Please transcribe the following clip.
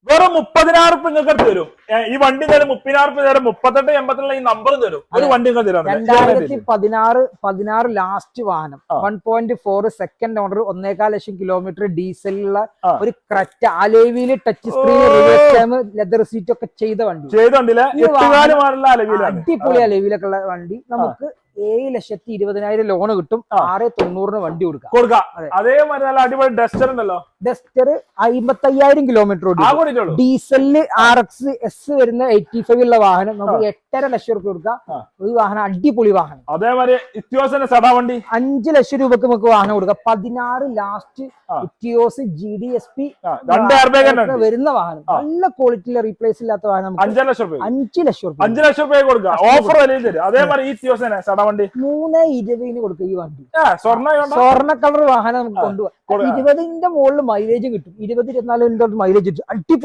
വെറും 30,000 നിങ്ങൾക്ക് തരും. ഈ വണ്ടി തരും 30,000 തരും. 38 ഈ നമ്പർ തരും. ഒരു വണ്ടി തരാം. 2016 ലാസ്റ്റ് വാഹനം 1.4 സെക്കൻഡ് ഓണർ 1.25 ലക്ഷം കിലോമീറ്റർ ഡീസലുള്ള ഒരു ക്രെറ്റ അലോവിയില് ടച്ച് സ്ക്രീൻ ലെതർ സീറ്റ് ഒക്കെ ചെയ്ത വണ്ടി. അടിപൊളി അലോവിയിലൊക്കെ ഉള്ള വണ്ടി നമുക്ക് 7,20,000 ലോണ് കിട്ടും. 690 വണ്ടി കൊടുക്കാം. അതേമാതിരി നല്ല അടിപൊളി ഡസ്റ്റർ ഉണ്ടല്ലോ. ഡസ്റ്റർ 55,000 കിലോമീറ്റർ ഡീസലില് RX S വരുന്ന 85 ഉള്ള വാഹനം നമുക്ക് 8.5 ലക്ഷം രൂപ കൊടുക്കാം. ഒരു വാഹനം അടിപൊളി വാഹനം. അതേമാതിരി ഇത്യോസിന്റെ സദാ വണ്ടി 5 ലക്ഷം രൂപക്ക് നമുക്ക് വാഹനം കൊടുക്കാം. 16 ലാസ്റ്റ് ഇറ്റിയോസ് GDSP വരുന്ന വാഹനം നല്ല ക്വാളിറ്റിയിലെ റീപ്ലേസ് ഇല്ലാത്ത വാഹനം 5 ലക്ഷം രൂപ 5 ലക്ഷം കൊടുക്കാം. ഓഫർ വിലയിൽ തരും. അതേമാതിരി ഈ ഇത്യോസിനെ സദാ വണ്ടി 3.20 കൊടുക്കുക. ഈ വണ്ടി സ്വർണ്ണ കളർ വാഹനം നമുക്ക് കൊണ്ടുപോകാം. 20ന്റെ മുകളിൽ മൈലേജ് കിട്ടും. 20-24 മൈലേജ് കിട്ടും. അടിപൊളി